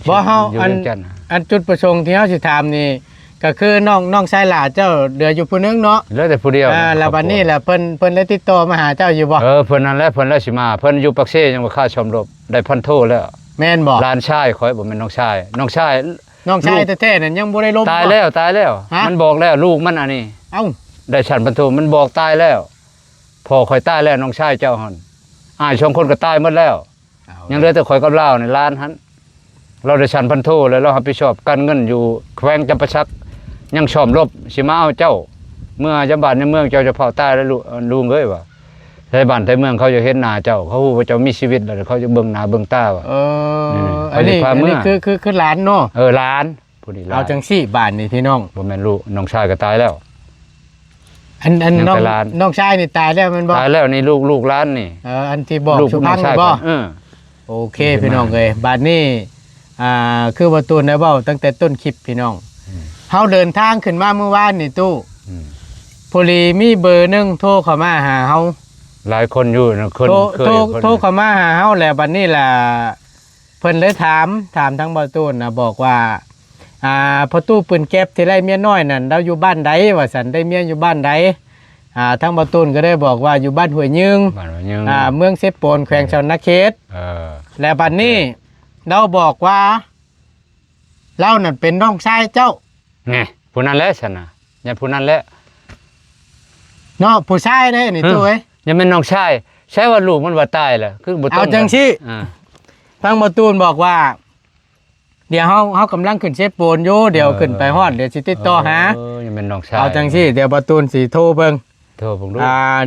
บ่เฮาอันจุดประสงค์ที่เฮาสิถามนี่ก็คือน้องชายหลาเจ้าเดืออยู่ผู้นึงเนาะเหลือแต่ผู้เดียวแล้วบัดนี้แหละเพิ่นได้ติดต่อมาหาเจ้าอยู่บ่เพิ่นนั่นแหละเพิ่นแล้วสิมาเพิ่นอยู่ปักเซยังบ่ค่าชมรบได้พันโทแล้วแม่นบ่หลานชายข่อยบ่แม่นน้องชายแท้ๆนั่นยังบ่ได้ล้มตายแล้วมันบอกแล้วลูกมันอันนี้เอ้าได้ชั้นพันโทมันบอกตายแล้วพ่อข่อยตายแล้วน้องชายเจ้าหั่นอ้าย2คนก็ตายหมดแล้วยังเหลือแต่ข่อยกับลาวนี่ล้านหั่นเราได้ชั้นพันโทแล้วเรารับผิดชอบการเงินอยู่แขวงจำปาสักยังชอมรบสิมาเอาเจ้าเมื่อยามบ้านในเมืองเจ้าจะเผาตายแล้วลุงเอ้ยว่าไทบ้านไทเมืองเขาจะเห็นหน้าเจ้าเขาฮู้ว่าเจ้ามีชีวิตแล้วเขาจะเบิ่งหน้าเบิ่งตาว่าอันนี้คือหลานเนาะหลานผู้นี้เอาจังซี่บ้านนี่พี่น้องบ่แม่นลูกน้องชายก็ตายแล้วอันน้องชายนี่ตายแล้วมันบ่ตายแล้วนี่ลูกหลานนี่อันที่บอกสุพังบ่โอเคพี่น้องเอ้ยบ้านนี้คือว่าตูนได้เว้าตั้งแต่ต้นคลิปพี่น้องเฮาเดินทางขึ้นมาเมื่อวานนี่ตู้พอดีมีเบอร์นึงโทรเข้ามาหาเฮาหลายคนอยู่นะคนโทรเข้ามาหาเฮาแล้วบัดนี้ล่ะเพิ่นเลยถามทั้งบ่ตูนนะบอกว่าพอตู้ปืนแก๊ปที่ไล่เมียน้อยนั่นเราอยู่บ้านใดว่าซั่นได้เมียอยู่บ้านใดทั้งบ่ตูนก็ได้บอกว่าอยู่บ้านห้วยยึงเมืองเซโปนแขวงชนเขตแล้วบัดนี้เราบอกว่าเรานั่นเป็นน้องชายเจ้าไงผู้นั้นแหละฉันน่ะอย่าผู้นั้นแหละเนาะผู้ชายเด้นี่ตู้เอ้ยยังเป็นน้องชายใช่ว่าลูกมันว่าตายแหละคือบ่ต้องเอาจังซี่ทั้งบ่ตูนบอกว่าเดี๋ยวเฮากำลังขึ้นเชฟโปนอยู่เดี๋ยวขึ้นไปฮอดเดี๋ยวสิติดต่อหายังเป็นน้องชายเอาจังซี่เดี๋ยวบ่ตูนสิโทรเบิ่งโทรผมดู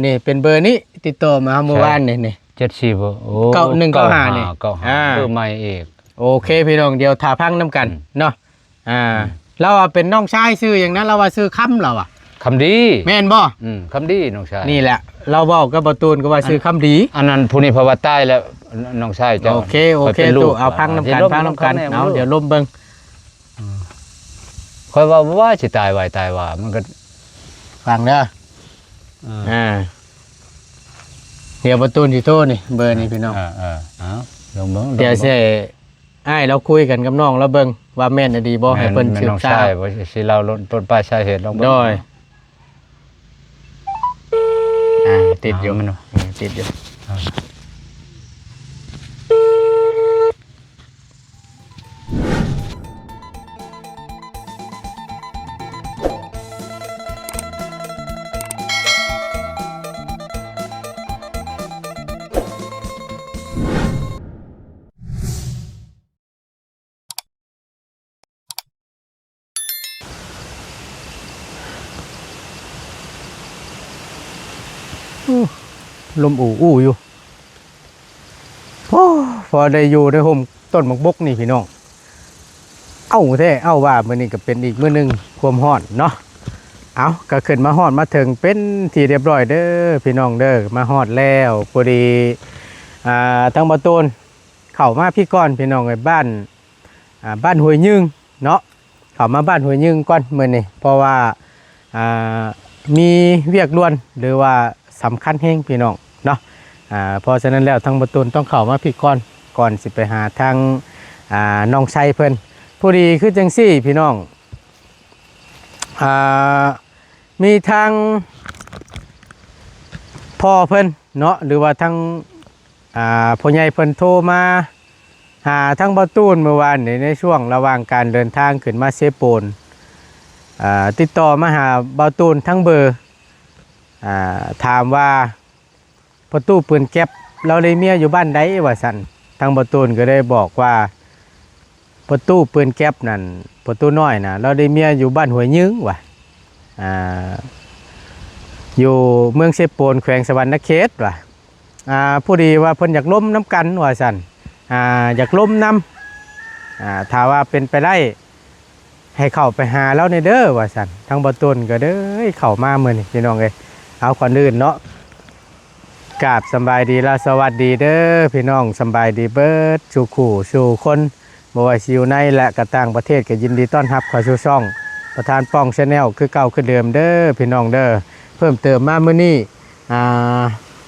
นี่เป็นเบอร์นี้ติดต่อมาเมื่อวานนี่74บ่โอ้9195นี่เบอร์ใหม่อีกโอเคพี่น้องเดี๋ยวถ้าพังนำกันเนาะเราว่าเป็นน้องชายชื่ออย่างนั้นเราว่าชื่อค่ำเราคำดีแม่นบ่คำดีน้องชายนี่แหละเราเว้ากับบ่ตูนก็ว่าชื่อค่ำดีอันนั้นผู้นี้เพราะว่าตายแล้วน้องชายเจ้าโอเคตู้เอาพังนำกันเอาเดี๋ยวล้มเบิ่งค่อยว่าสิตายไว้ตายว่ามันก็ฟังเด้อเดี๋ยวบ่ตูนสิโทรนี่เบอร์นี่พี่น้องเอาลงเบิ่งเดี๋ยวสิเราคุยกันกับน้องแล้วเบิ่งว่าแม่นดีบ่ให้เพิ่นสืบทราบบ่สิเราต้นปลายสาเหตุลองเบิ่งด้วยติดอยู่ติดอยู่ลมอู้อยู่พอได้อยู่ในห่มต้นหมกบกนี่พี่น้องเอาว่ามื้อนี้ก็เป็นอีกมื้อนึงความร้อนเนาะเอาก็ขึ้นมาฮอดมาถึงเป็นที่เรียบร้อยเด้อพี่น้องเด้อมาฮอดแล้วพอดีทั้งบ่ตูนเข้ามาพี่ก่อนพี่น้องไอ้บ้านห้วยยึงเนาะเข้ามาบ้านห้วยยึงก่อนมื้อนี้เพราะว่ามีเวียกด่วนหรือว่าสำคัญแห้งพี่น้องเนาะเพราะฉะนั้นแล้วทั้งบ่ตูนต้องเข้ามาพี่ก่อนสิไปหาทางน้องชัยเพิ่นพอดีคือจังซี่พี่น้องมีทางพ่อเพิ่นเนาะหรือว่าทางพ่อใหญ่เพิ่นโทรมาหาทางบ่ตูนเมื่อวานในช่วงระหว่างการเดินทางขึ้นมาเซโปนติดต่อมาหาบ่ตูนทั้งเบอร์ถามว่าประตูปืนแก๊ปเราได้เมียอยู่บ้านใดว่าซั่นทางบ่ตูนก็ได้บอกว่าประตูปืนแก๊ปนั่นประตูน้อยนะเราได้เมียอยู่บ้านห้วยยึงว่ะอยู่เมืองเซโปนแขวงสวรรณเขตว่ะผู้ดีว่าเพิ่นอยากล้มน้ำกันว่าซั่นอยากล้มน้ำถ้าว่าเป็นไปได้ให้เข้าไปหาแล้วในเด้อว่าซั่นทางบ่ตูนก็เด้อเข้ามามื้อนี้พี่น้องเอ้ยเอาก่อนอื่นเนาะกราบสบายดีและสวัสดีเด้อพี่น้องสบายดีเบิดสู่ขู่สู่คนบ่ว่าสิอยู่ในและก็ต่างประเทศก็ยินดีต้อนรับเข้าสู่ช่องประธานป้อง Channel คือเก่าคือเดิมเด้อพี่น้องเด้อเพิ่มเติมมามื้อนี้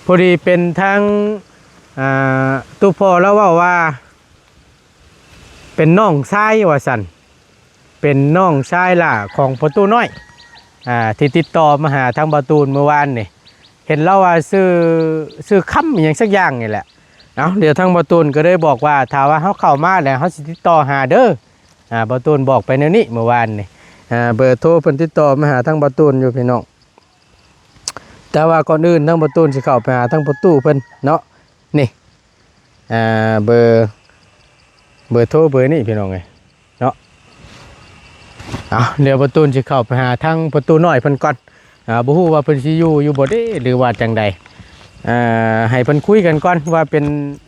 พอดีเป็นทางตุพ่อแล้วว่า เป็นน้องชายว่าซั่นเป็นน้องชายล่ะของประตูน้อยที่ติดต่อมาหาทางประตูนเมื่อวานนี่เห็นเล่าว่าซื้อค้ำอหย่างสักอย่างนี่แหละเอาเดี๋ยวทางประตูนก็ได้บอกว่าถ้าว่าเขาเข้ามาแล้วเขาสิติดต่อหาเด้อประตูนบอกไปแนวนี้เมื่อวานนี่เบอร์โทรเพิ่นติดต่อมาหาทางประตูนอยู่พี่น้องแต่ว่าก่อนอื่นทางประตูนสิเข้าไปหาทางประตูเพิ่นเนาะนี่เบอร์โทรเบอร์นี้พี่น้องไงเนาะเอาเดี๋ยวประตูนสิเข้าไปหาทางประตูน้อยเพิ่นก่อนบ่ฮู้ว่าเพิ่นสิอยู่บ่เด้หรือว่าจังใดให้เพิ่นคุยกันก่อนว่าเป็น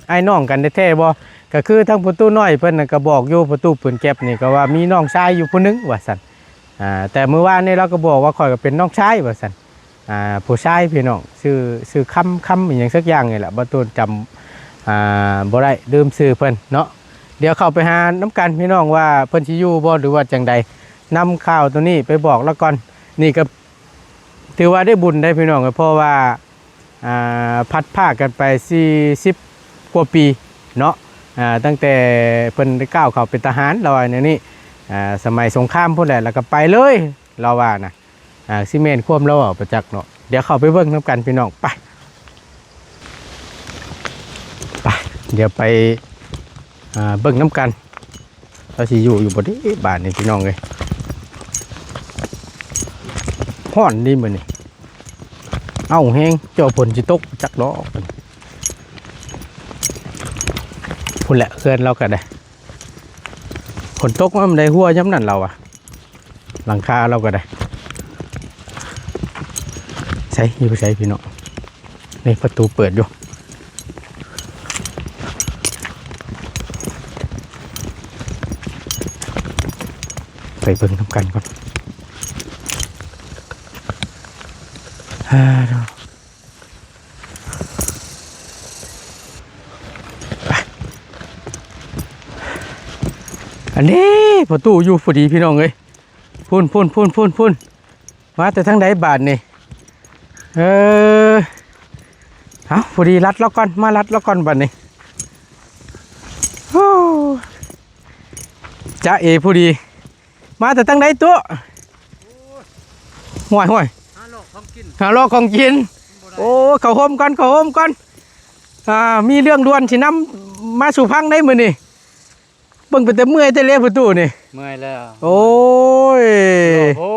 ไอ้น้องกันแท้ๆบ่ก็คือทางประตูน้อยเพิ่นน่ะก็บอกอยู่ประตูปืนแก๊ปนี่ก็ว่ามีน้องชายอยู่ผู้หนึงว่าซั่นแต่เมื่อวานนี้เราก็บอกว่าข่อยก็เป็นน้องชายว่าซั่นผู้ชายพี่น้องชื่อคำอหยังสักอย่างนี่แหละประตูจำบ่ได้ลืมชื่อเพิ่นเนาะเดี๋ยวเข้าไปหาน้ำกันพี่น้องว่าเพิ่นสิอยู่บ่หรือว่าจังใดนำข่าวตัวนี้ไปบอกแล้วก่อนนี่ก็ถือว่าได้บุญได้พี่น้องเพราะว่าพัดภาคกันไป40กว่าปีเนาะตั้งแต่เพิ่นได้ก้าวเข้าเป็นทหารเราในนี้สมัยสงครามพุ่นแหละแล้วก็ไปเลยเราว่านะซีเมนต์ควมเราออกประจักษ์เนาะเดี๋ยวเข้าไปเบิ่งน้ำกันพี่น้องไปเดี๋ยวไปเบิ่งน้ำกันเราสิอยู่บ่ได้บ้านนี่พี่น้องเลยฮ้อนดีมื้อนี่เอ้าแห้งเจ้าฝนสิตกจักดอกพุ่นแหละเขื่อนเราก็ได้ฝนตกมันได้หัวย้ำนั่นเราหลังคาเราก็ได้ใส่อยู่ไปใส่พี่น้องนี่ประตูเปิดอยู่ไปเบิ่งทำกันก่อนอันนี้ประตูอยู่พอดีพี่น้องเลยพุ่นมาแต่ทั้งใดบาทนี่เอาพอดีรัดแล้วก่อนมารัดแล้วก่อนบัดนี้จ้าเอพอดีมาแต่ทั้งใดตัวห่วยหาลอกของกินโอ้เขาโฮมก่อนมีเรื่องด่วนสินำมาสู่พังได้มื้อนี่เบิ่งไปแต่เมื่อยแต่เละประตูนี่เมื่อยแล้วโอ้ยโอ้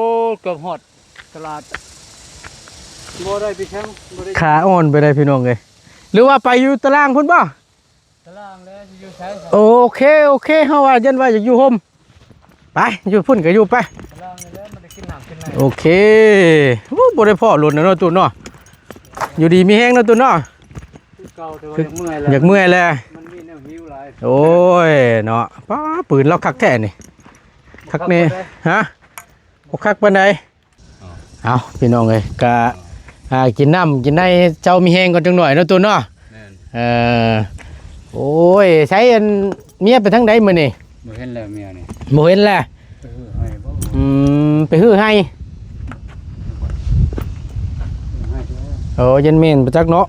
เกือบหอดตลาดบ่ได้พี่แชมป์บ่ได้ขาอ่อนไปได้พี่น้องเอ้ยหรือว่าไปอยู่ตารางพุ่นบ่ตารางแล้วอยู่ใช้โอเคเฮาว่ายันว่าอยากอยู่โฮมไปอยู่พุ่นก็อยู่ไปตารางแล้วมันได้กินน้ำกินไหนโอเคบ่ได้พ่อหลุดนะเนาะตู้เนาะอยู่ดีมีแห้งเนาะตู้เนาะเก่าแต่ว่าอยากเมื่อยแล้วมันมีแนวหิวหลายโอ้ยเนาะป้าปืนเราคักแท้นี่คักนี่ฮะบ่คักปานใดเอาพี่น้องเอ้ยก็กินน้ำกินได้เจ้ามีแห้งก่อนจังหน่อยเนาะตู้เนาะโอ้ยใช้อันเมียไปทางใดมื้อนี่บ่เห็นแล้วเมียนี่บ่เห็นแล้วไปฮื้อให้โอ้ยันเมนไปจักเนาะ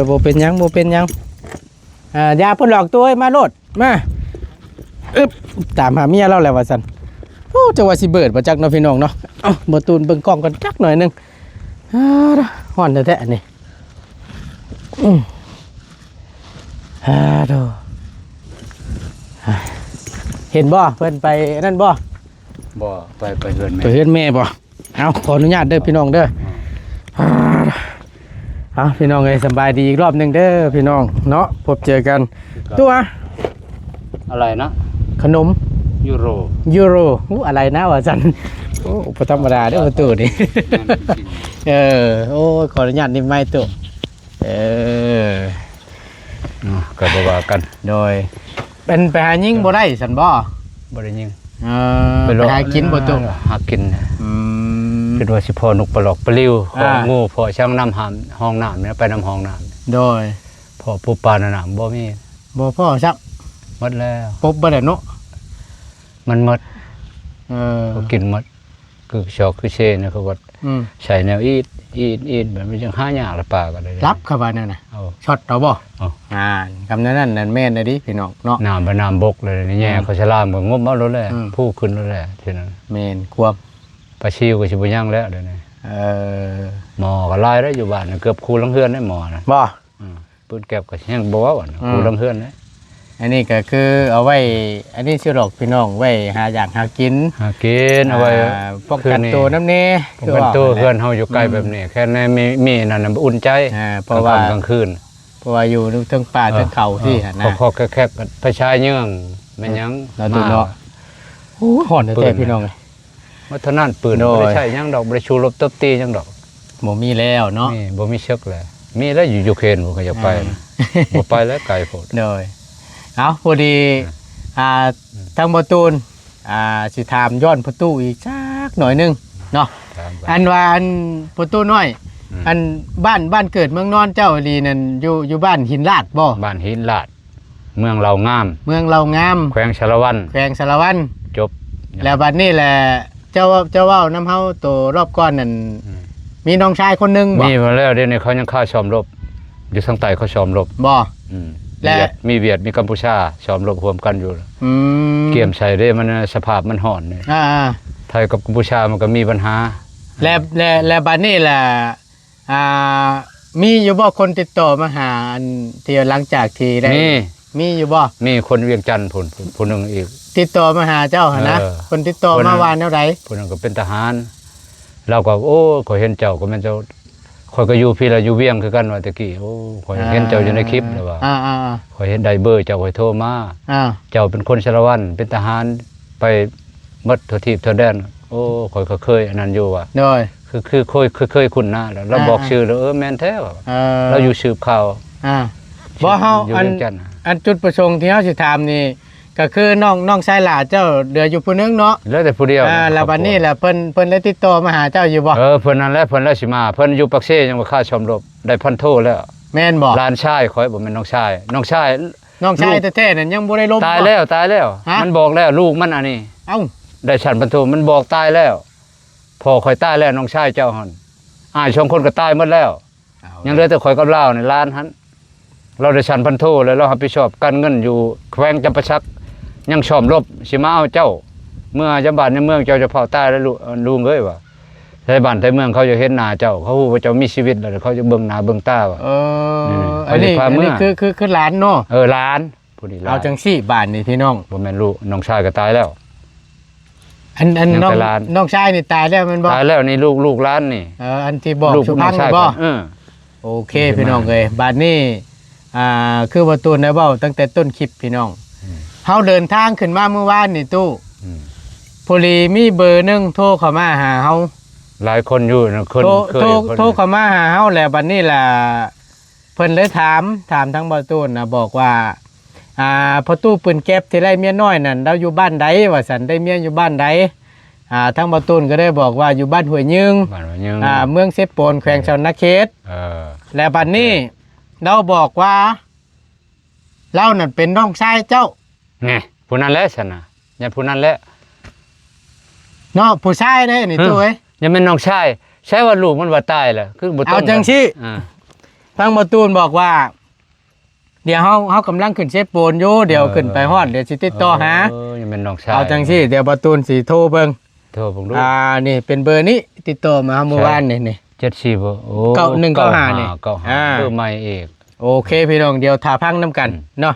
บ่เป็นหยังยาพ่นหลอกตัวมาโลดมาตามหาเมียเราแล้วว่าซั่นโอ้จังว่าสิเบิดบ่จักเนาะพี่น้องเนาะเอ้าบ่ตูนเบิ่งกล้องกันจักหน่อยนึงฮ้อนแท้ๆนี่โธ่เห็นบ่เพิ่นไปนั่นบ่ไปเฮือนแม่ไปเฮือนแม่บ่เอาขออนุญาตเด้อพี่น้องเด้อพี่น้องเอ้ยสบายดีอีกรอบนึงเด้อพี่น้องเนาะพบเจอกันตัวอะไรนะขนมยูโรอะไรนะว่าซั่นโอ้บ่ธรรมดาเด้อประตูนี่โอ้ขออนุญาตนี่ไม่ตู้ก็บ่ว่ากันโดยเป็นไปหายิงบ่ได้ซั่นบ่ได้ยิงไปหากินบ่ตู้หากินคือว่าสิพอนกปลอกปลิวของงูพอช่างน้ำหามห้องน้ำเนี่ยไปน้ำห้องน้ำโดยพอปูปลาน้ำบ่มีบ่พ่อซักหมดแล้วปุ๊บบ่ได้เนาะมันหมดกินหมด คือชอกคือเชนะเขาว่า อืม ใช้แนวอีดแบบมันจังหายากละปลาก็ได้ รับเข้ามานั่นน่ะ เอา ช็อตเอาบ่ เอา คำนั้นนั่นแม่นนะดิพี่น้องเนาะ น้ำไปน้ำบกเลยนี่แย่เขาฉลามก็งมเอาแล้วแหละ อืม ผู้ขึ้นแล้วแหละทีนั้น แม่นควบ ปลาชิวก็สิบ่ย่างแล้วเดี๋ยวนี้ เออ หมอก็ลายได้อยู่บ้านน่ะเกือบคูลังเฮือนได้หมอนะ บ่ ปืนแก็บก็ยังบ่ว่าว่าคูลังเฮือนได้ อันนี้ก็คือเอาไว้อันนี้ชื่อดอกพี่น้องไว้หาอย่างหากิน หากินเอาไว้ ป้องกันตัวน้ำเน่ ผมเป็นตัวเฮือนเฮาอยู่ไกลแบบนี้แค่ในมีนั่นน่ะอุ่นใจ เพราะว่าก ลางคืน เพราะว่าอยู่ทั้งป่าทั้งเขาที่หั่นนะ ขอแคบๆไปชายเยื่องแม่นหยัง เราดูเนาะโอ้หอนแท้ๆพี่น้องเลย ว่าเท่านั้นปืน โดย บ่ได้ใช้หยังดอกบ่ได้ชูรบตบตีหยังดอก บ่มีแล้วเนาะ นี่บ่มีเชือกแหละมีแล้วอยู่ยูเครนบ่ก็อยากไปนะบ่ไปแล้วไกลโพด โดยเอาพอดีทางประตูนสิถามย้อนประตูอีกสักหน่อยหนึงเนาะ ครับ อันว่าอันประตูน้อย อันบ้านเกิดเมืองนอนเจ้าดีนั่นอยู่บ้านหินลาดบ่ บ้านหินลาด เมืองเรางาม เมืองเรางาม แขวงชาละวัน แขวงสารวัน จบ แล้วบัดนี้แหละเจ้าเว้าน้ำเฮาตัวรอบก่อนนั่นมีน้องชายคนหนึงบ่ มีมาแล้วเดี๋ยวนี้เขายังเข้าชอมรบอยู่ทางใต้เขาชอมรบ บ่ อืม และ มีเวียดมีกัมพูชาชอมรบรวมกันอยู่ อืม เกี่ยมใส่ได้มันสภาพมันห่อนนี่ อ่า ไทยกับกัมพูชามันก็มีปัญหา และบัดนี้แหละมีอยู่บ่คนติดต่อมาหาอันที่หลังจากที่ได้ มีอยู่บ่ มีคนเวียงจันทน์ผู้หนึงอีก ติดต่อมาหาเจ้าหนนะ เออ คนติดต่อ คนนั้ มาน วานแนวใด ผู้หนึงก็เป็นทหารเราก็โอ้ขอยเห็นเจ้าก็แม่นเจ้าข่อยก็อยู่พี่ละอยู่เวียงคือกันว่าตะกี้โอ้ข่อยเห็นเจ้าอยู่ในคลิปแล้วว่า อ่า ข่อยเห็นไดเบอร์เจ้าข่อยโทรมา เจ้าเป็นคนชาละวันเป็นทหารไปหมดทั่วทิพย์ทั่วแดนโอ้ข่อยก็เคยอันนั้นอยู่ว่ะ โดย คือเคยคุ้นหน้าแล้วเราบอกชื่อแล้วแม่นแท้ว่ะ เรา เราอยู่สืบข่าว บ่เฮา อยู่ อัน เวียงจันทน์ อันจุดประสงค์ที่เฮาสิถามนี่ก็คือน้องชายหลาเจ้าเหลืออยู่ผู้หนึงเนาะ แล้วแต่ผู้เดียว แล้วบัดนี้แหละเพิ่นได้ติดต่อมาหาเจ้าอยู่บ่ เพิ่นนั่นแหละเพิ่นแล้วสิมาเพิ่นอยู่ปักเซยังบ่ค่าชมรบได้พันโทแล้ว แม่นบ่ หลานชายข่อยบ่แม่นน้องชายน้องชาย น้องชายแท้ๆนั่นยังบ่ได้ลบ ตายแล้ว ฮะ มันบอกแล้วลูกมันอันนี้ เอ้า ได้ชั้นพันโทมันบอกตายแล้วพ่อข่อยตายแล้วน้องชายเจ้าหั่นอ้ายสองคนก็ตายหมดแล้ว ยังเหลือแต่ข่อยกับลาวในล้านหันเราได้ชั้นพันโทแล้วเรารับผิดชอบการเงินอยู่แขวงจำปาชักยังชอมรบสิมาเอาเจ้า เมื่อจำบานในเมืองเจ้าจะเผาตายแล้วลุงเอ้ยว่าไทบ้านไทเมืองเขาจะเห็นหน้าเจ้าเขาฮู้ว่าเจ้ามีชีวิตแล้วเขาจะเบิ่งหน้าเบิ่งตาว่า นี่ อันนี้ เขาจะพา อัน เมื่ นี้ อ คือหลานเนาะ ล้านผู้นี้ล้าน เอาจังซี่บ้านนี่พี่น้อง บ่แม่นลูกน้องชายก็ตายแล้ว อัน ยัง น้อง แต่หลาน น้องชายนี่ตายแล้วแมันบ่ ตายแล้วนี่ลูกล้านนี่ อันที่บอก ลูก สุ น้ พั อง ง นี่ ชาย บ่ โอเคพี่น้องเอ้ยบัดนี้คือว่าตูนได้เว้าตั้งแต่ต้นคลิปพี่น้องเฮาเดินทางขึ้นมาเมื่อวานนี่ตู้ อืม พอดีมีเบอร์หนึงโทรเข้ามาหาเฮา หลายคนอยู่นะคนเคย โทรเข้ามาหาเฮาแล้วบัดนี้ล่ะเพิ่นเลยถามทั้งบ่ตูนนะบอกว่าพอตู้ปืนแก๊ปที่ไล่เมียน้อยนั่นเราอยู่บ้านใดว่าซั่นได้เมียอยู่บ้านใดทั้งบ่ตูนก็ได้บอกว่าอยู่บ้านห้วยยึง บ้านว่ายัง เมืองเซโปนแขวงชนเขต เออ และบัดนี้เราบอกว่าเรานั่นเป็นน้องชายเจ้า ไงผู้นั้นแหละฉันน่ะอย่าผู้นั้นแหละ เนาะผู้ชายเด้นี่ตู้เอ้ย อย่าเป็นน้องชายใช่ว่าลูกมันว่าตายแหละคือบ่ต้อง เอาจังซี่ อ่า ทางบ่ตูนบอกว่า เดี๋ยวเฮากำลังขึ้นเซโปนอยู่เดี๋ยวขึ้นไปฮอดเดี๋ยวสิติดต่อหา อย่าเป็นน้องชาย เอาจังซี่เดี๋ยวบ่ตูนสิโทรเบิ่ง โทรผมดู นี่เป็นเบอร์นี้ติดต่อมาเมื่อวานนี่ 74บ่โอ้ 9195นี่ เก้าห้าเบอร์ใหม่อีก โอเคพี่น้องเดี๋ยวถ้าพังนํกันเนาะ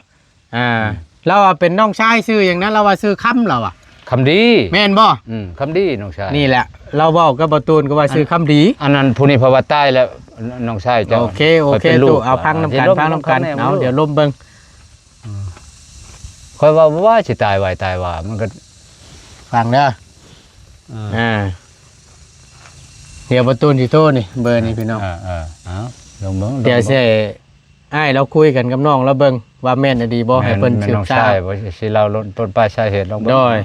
เราว่าเป็นน้องชายชื่ออย่างนั้นเราว่าชื่อค่ำเราอ่ะ คำดี แม่นบ่ คำดีน้องชาย นี่แหละ เราเว้ากับบ่ตูนก็ว่าชื่อค่ำดี อันนั้นผู้นี้เพราะว่าตายแล้วน้องชายเจ้า โอเค ข้ยป็นลู ตู้ ก เอาพังน้ำกันพังน้ำกันเอาเดี๋ยวล้มเบิ่ง ค่อยว่าสิตายไว้ตายว่ามันก็ ฟังเด้อเดี๋ยวประตูสิโทรนี่เบอร์นี่พี่น้อง เอาลงเบิ่ง เดี๋ยวสิอ้ายเราคุยกันกับน้องแล้วเบิ่งว่าแม่นน่ะดีบ่ให้เพิ่นสืบ น้อง ทรา ชาย บ บ่สิเราต้นปลายสาเหตุลองเบิ่ง โดย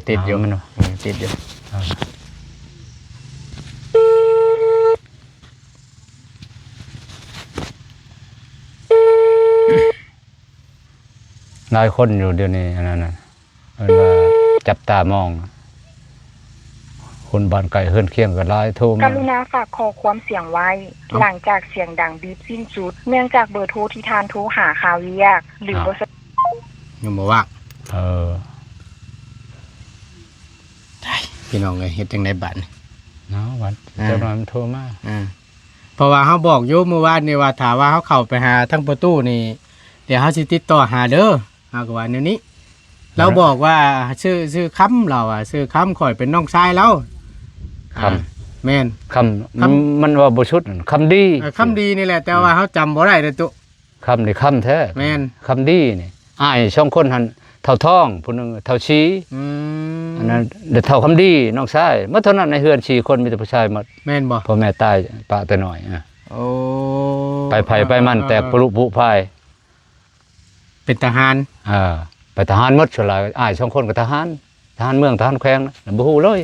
ติดอยู่ มันเนาะ ติดอยู่ หลายคนอยู่เดี๋ยวนี้อันนั้นน่ะเอิ้นว่า จับตามอง คนบ้านไกลเฮือนเคียงก็หลายโทร ก มา รุณาฝากขอความเสียงไว้ หลังจากเสียงดังบีบสิ้นสุด เนื่องจากเบอร์โทรที่ทานโทรหาข่าวเรียกหรือบ่สะ ยังบ่ว่าง เออ พี่น้องเอ้ยเฮ็ดจังได๋บัดนี้ เนาะวันเจ้าหน่อยมันโทรมา เพราะว่าเฮาบอกอยู่เมื่อวานนี่ว่าถ้าว่าเฮาเข้าไปหาทั้งประตูนี่เดี๋ยวเฮาสิติดต่อหาเด้อเฮาก็ว่าแนวนี้ เราบอกว่าชื่อคำเราอ่ะชื่อคำข่อยเป็นน้องชายเรา คำ แม่น คำมันว่าบ่ชุดนั่นคำดี คำดีนี่แหละแต่ว่าเฮาจำบ่ได้เด้อตุ คำนี่คำแท้ แม่น คำดีนี่อ้ายช่องคนหันเท่าทองผู้หนึงเท่าชี้ อันนั้นเด็กเท่าคำดีน้องชายเมื่อเท่านั้นในเฮือน4คนมีแต่ผู้ชายหมด แม่นบ่ พ่อแม่ตายปะแต่น้อยอะ โอ้ ไปไผไปมันแตกปลุผุพาย เป็นทหาร ไปทหารหมดส่วนหลายอ้ายช่องคนก็ทหารเมืองทหารแขวงนะบ่ฮู้เลย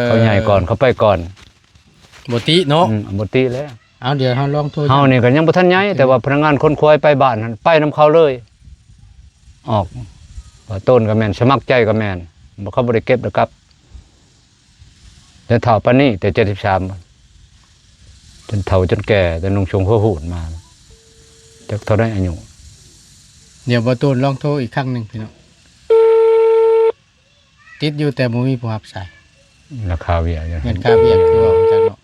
เขาใหญ่ก่อนเขาไปก่อน บ่ติเนาะ บ่ติแล้ว เอาเดี๋ยวเฮาลองโทร เฮานี่ก็ยังบ่ทันใหญ่แต่ว่าพนักงานคนควายไปบ้านนั่นไปนํเขาเลย ออกว่าต้นก็แม่นสมัครใจก็แม่นบ่เขาบ่ได้เก็บดอกครับแต่เฒ่าปานนี้แต่73จนเฒ่าจนแก่แต่นุ่งชงหัวหูดมาจักเท่าได้อายุ เดี๋ยวบ่ตูนลองโทรอีกครั้งหนึงพี่น้องติดอยู่แต่บ่มีผู้รับสาย ราคาเวียอย่าง เงินค่าเบี้ยคือว่าจังเนาะ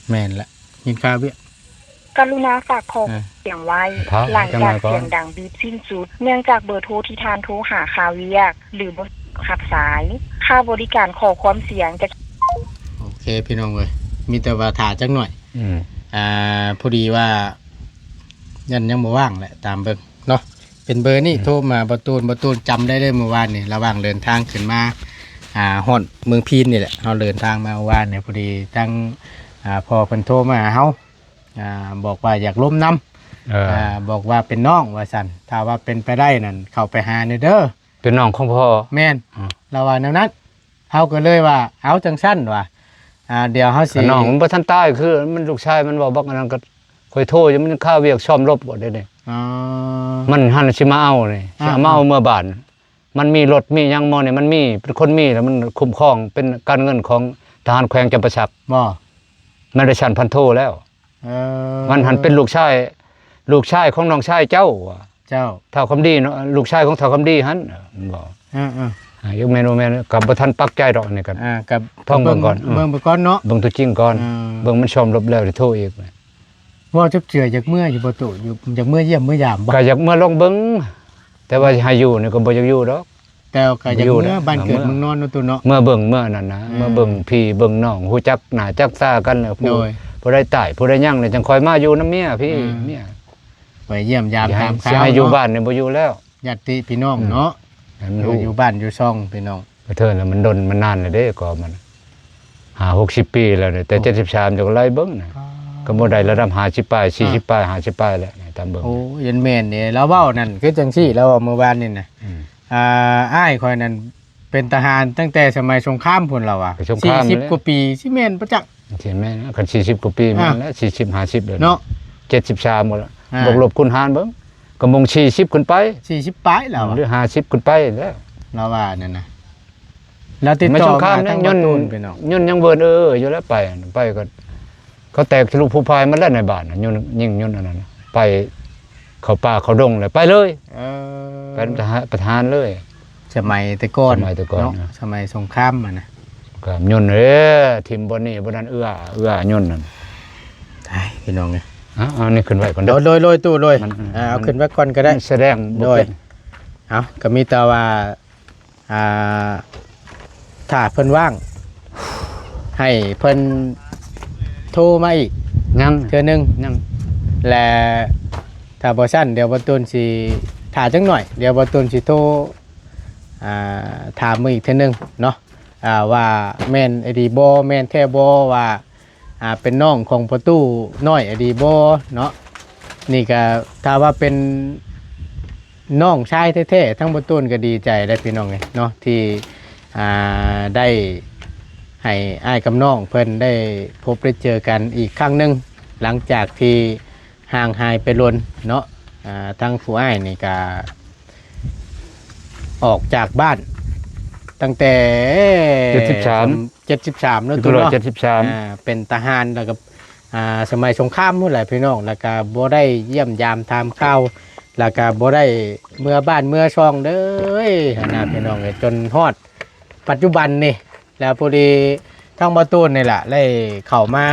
แม่นละเงินค่าเบี้ย กรุณาฝากขอเสียงไว้ หลังจากเสียงดังบีบสิ้นสุด เนื่องจากเบอร์โทรที่ทานโทรหาข่าวเรียกหรือบ่รับสาย ค่าบริการขอความเสียงจะ โอเคพี่น้องเอ้ยมีแต่ว่าถ่าจักหน่อย พอดีว่ายังบ่ว่างแหละตามเบิ่งเนาะเป็นเบอร์นี่โทรมาบ่ตูนจำได้เลยเมื่อวานนี่ระหว่างเดินทางขึ้นมาฮอดเมืองพีนนี่แหละเฮาเดินทางมาเมื่อวานเนี่ยพอดีทั้งพอเพิ่นโทรมาหาเฮาบอกว่าอยากล้มน้ำบอกว่าเป็นน้องว่าซั่นถ้าว่าเป็นไปได้นั่นเข้าไปหาเด้อ เป็นน้องของพ่อ แม่นเราว่าแนวนั้นเฮาก็เลยว่าเอาจังซั่นว่าเดี๋ยวเฮาสิ น้องมันบ่ทันตายคือมันลูกชายมันบอกบักอันนั้นก็ค่อยโทรอยู่มันค่าเวียกซ่อมรบบ่ได้นี่ อ๋อ มันหันสิมาเอานี่สิเอามาเอาเมื่อบ้านมันมีรถมีหยังบ่นี่มันมีเป็นคนมีแล้วมันคุ้มครองเป็นการเงินของทหารแขวงจำปาสัก บ่ มันได้ชั้นพันโทแล้ว มันหันเป็นลูกชายของน้องชายเจ้าว่ะ เจ้า เท่าคำดีเนาะลูกชายของเท่าคำดีหันมันบอก ยกเมนูกับบ่ทันปักใจดอกนี่กัน กับ ท่องเบิ่งก่อน เบิ่งไปก่อนเนาะ เบิ่งตัวจริงก่อนเบิ่งมันชมลบแล้วได้โทรอีก ว่าจักเจือจากเมื่ออยู่บ่ตุอยู่จากเมื่อเยี่ยมเมื่อยามบ่ ก็อยากเมื่อลองเบิ่งแต่ว่าให้อยู่นี่ก็บ่อยากอยู่ดอก แต่ก็อยากเมื่อบ้านเกิดเมืองนอนเนาะตุเนาะ เมื่อเบิ่งเมื่อนั้นนะเมื่อเบิ่งพี่เบิ่งน้องฮู้จักหน้าจักตากันแล้วผู้ใดตายผู้ใดยังเนี่ยจังคอยมาอยู่นำเมียพี่เมีย ไปเยี่ยมยามตาม สิให้อยู่บ้านนี่บ่อยู่แล้ว ญาติพี่น้องเนาะ ให้มันรู้ อยู่บ้านอยู่ช่องพี่น้อง เทินแล้วมันดนมันนานแล้วเด้ก็มัน50-60 ปีแล้วเนี่ยแต่73จังไล่เบิ่งน่ะก็บ่ได้ระดับ50ปลาย40ปลาย50ปลายแล้วตามเบิ่ง โอ้ยันแม่นนี่แล้วเว้านั่นคือจังซี่แล้วเมื่อวานนี่น่ะอ้ายข่อยนั่นเป็นทหารตั้งแต่สมัยสงครามพุ่นเราอ่ะ40กว่าปีสิแม่นประจักษ์ เห็นไหมนะคัน40กว่าปีมันแล้ว40 50เลย เนาะ 73หมดแล้วบวกลบคูณหารเบิ่งก็มง40ขึ้นไป 40ปลายแล้ว หรือ50ขึ้นไปแล้ว เราว่านั่นน่ะแล้วติด ไม่ ต่ ส อง คราม มา นะ ทาง ยน ตูนพี่น้อง ยนยังเบิ่นอยู่แล้วไปก็เขาแตกทะลุภูพายมาแล้วในบ้านน่ะยนยิงยนอันนั้นไปเขาป่าเขาดงเลยไปเลยเป็นประธานเลย สมัยแต่ก่อน สมัยแต่ก่อน เนาะสมัยสงครามอ่ะนะ ก็ยนทิมบ่นี่บ่นั้นเอื้อยนนั่น ใช่พี่น้องไง เอานี่ขึ้นไว้ก่อน โดยตู้โดยเอาขึ้นไว้ก่อนก็ได้ แสดงบ่ โดย เป็น เอาก็มีแต่ว่าถ้าเพิ่นว่าง ให้เพิ่นโทรมาอีก ยัง เทื่อนึง ยัง และถ้าบ่ซั่นเดี๋ยวบ่ตูนสิถ่าจังหน่อยเดี๋ยวบ่ตูนสิโทรถามมืออีกเทื่อนึงเนาะว่าแม่นไอดีบ่แม่นแท้บ่ว่าเป็นน้องของประตูน้อยไอดีบ่เนาะนี่ก็ถ้าว่าเป็นน้องชายแท้ๆทั้งประตูนก็ดีใจได้พี่น้องไงเนาะที่ได้ให้อ้ายกับน้องเพิ่นได้พบได้เจอกันอีกครั้งหนึงหลังจากที่ ห่างหายไปลนเนาะทางผู้อ้ายนี่ก็ออกจากบ้านตั้งแต่73เนาะตัวเนาะเป็นทหารแล้วก็สมัยสงครามนู่นแหละพี่น้องแล้วก็บ่ได้เยี่ยมยามทำข้าวแล้วก็บ่ได้เมื่อบ้านเมื่อช่องเด้อนะพี่น้องจนฮอดปัจจุบันนี่แล้วพอดีทั้งบ่ตูนนี่แหละได้เข้ามา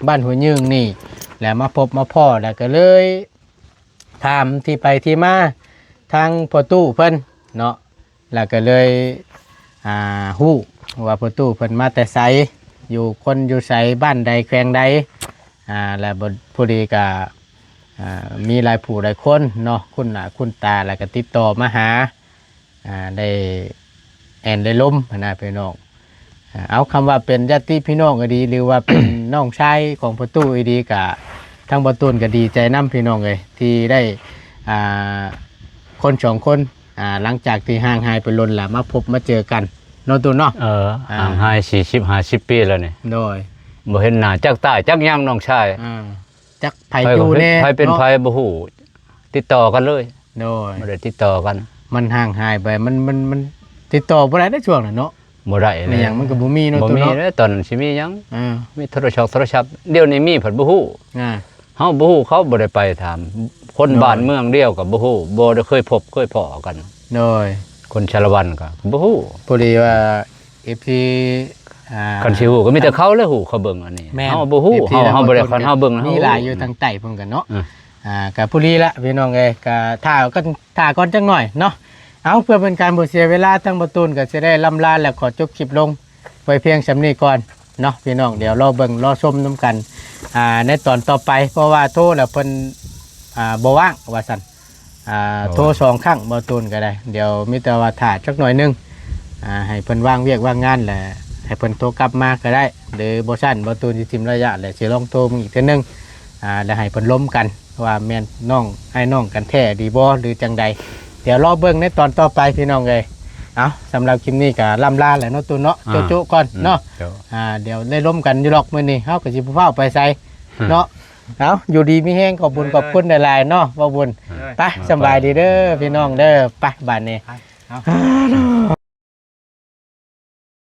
บ้านหัวยึงนี่แล้วมาพบมาพ่อแล้วก็เลยถามที่ไปที่มาทางพ่อตู้เพิ่นเนาะแล้วก็เลยฮู้ว่าพ่อตู้เพิ่นมาแต่ไสอยู่คนอยู่ไสบ้านใดแขวงใดแล้วพอดีก็มีหลายผู้หลายคนเนาะคุณหน้าคุณตาแล้วก็ติดต่อมาหาได้ได้ล้มนะพี่น้องเอาคำว่าเป็นญาติพี่น้องก็ดีหรือว่าเป็น น้องชายของพ่อตู้ก็ดีก็ทั้งบ่ตูนก็ดีใจนํพี่น้องเลยที่ได้คน2คนหลังจากที่ห่างหายไปล้นแล้วมาพบมาเจอกันเนาะตูนเนาะห่างหาย40-50 ปีแล้วนี่โดยบ่เห็นหน้าจักตายจักยังน้องชายจักไผอยู่แน่ไผเป็นไผบ่ฮู้ติดต่อกันเลยโดยบ่ได้ติดต่อกันมันห่างหายไปมันติดต่อบ่ได้ในช่วงนั้นเนาะบ่ได้เลยหยังมันก็บ่มีเนาะตัวเนาะบ่มีแล้วตอนนั้นสิมีหยังมีโทรศัพท์เดี๋ยวนี้มีเพิ่นบ่ฮู้เฮาบ่ฮู้เขาบ่ได้ไปถามคนบ้านเมืองเดียวก็บ่ฮู้บ่ได้เคยพบเคยพ้อกันโดยคนชาละวันก็บ่ฮู้พอดีว่า FP คันสิฮู้ก็มีแต่เขาเลยฮู้เขาเบิ่งอันนี้เฮาบ่ฮู้เฮาบ่ได้คันเฮาเบิ่งมีหลายอยู่ทางใต้เพิ่นกันเนาะก็ผู้ลีละพี่น้องเอ้ยก็ท่าก่อนจังหน่อยเนาะเอาเพื่อเป็นการบ่เสียเวลาทั้งบ่ตูนก็สิได้ล่ำลาแล้วขอจบคลิปลงไว้เพียงส่ำนี้ก่อนเนาะพี่น้องเดี๋ยวรอเบิ่งรอชมนํกันในตอนต่อไปเพราะว่าโทรแล้วเพิ่นบ่ว่างว่าซั่นโทร2ครั้งบ่ตูนก็ได้เดี๋ยวมีแต่ว่าท่าจักหน่อยนึงให้เพิ่นว่างเวียกว่างงานแหละให้เพิ่นโทรกลับมาก็ได้หรือบ่ซั่นบ่ตูนสิทิมระยะแล้วสิลองโทรอีกเทื่อนึงแล้วให้เพิ่นล้มกันว่าแม่นน้องให้น้องกันแท้ดีบ่หรือจังใดเดี๋ยวรอเบิ่งในตอนต่อไปพี่น้องเอ้ยเอาสำหรับคลิปนี้ก็ล่ำลาแล้วเนาะตูนเนาะโจ๊ะก่อนเนาะเดี๋ยวได้ล้มกันอยู่หรอกมื้อนี้เฮาก็สิเฝ้าไปใส่เนาะเอาอยู่ดีมีแฮงขอบคุณหลายๆเนาะบ่บุญไปสบายดีเด้อพี่น้องเด้อไปบ้านนี้